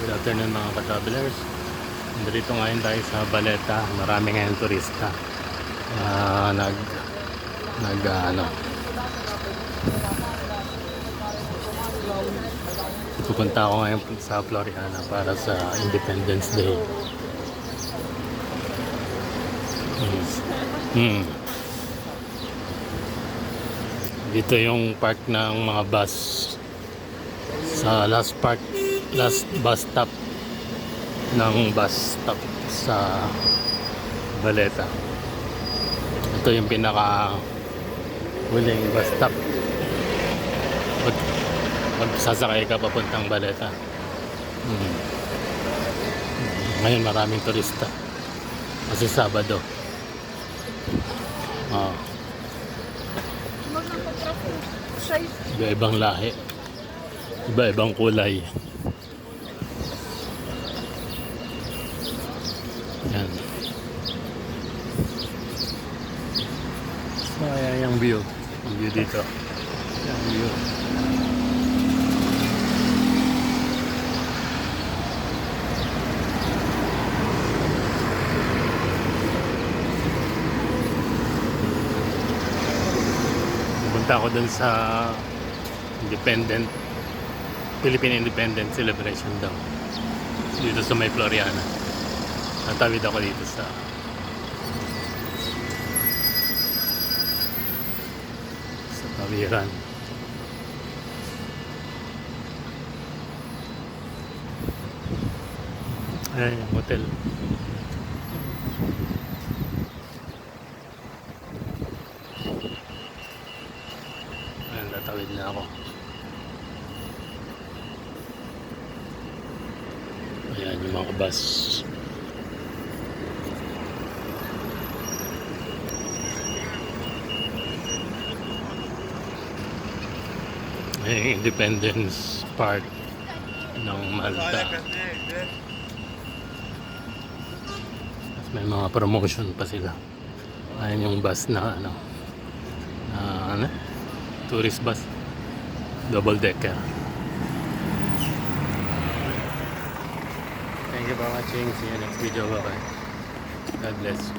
Good afternoon mga ka-travelers. Nandito ngayon tayo sa Baleta. Marami ngayon turista. Ano. Pupunta ako ngayon sa Floriana para sa Independence Day. Dito yung park ng mga bus sa last bus stop ng bus stop sa Baleta. Ito yung pinaka huling bus stop pag sasakay ka papuntang Baleta. Ngayon maraming turista kasi Sabado. Iba-ibang lahi, iba-ibang kulay. Yan. So ayan yung view. Yung view dito. Yung view. Punta ako dun sa Philippine Independence Celebration daw. Dito sa may Floriana. Natawid ako dito sa tawiran. Ayan yung hotel. Ayan, tatawid na ako. Ayan yung mga bus. Ayan, Independence Park ng Malta. Tapos may mga promotion pa sila. Ayan yung bus na tourist bus, double decker. Thank you for watching. See you next video. Bye bye. God bless.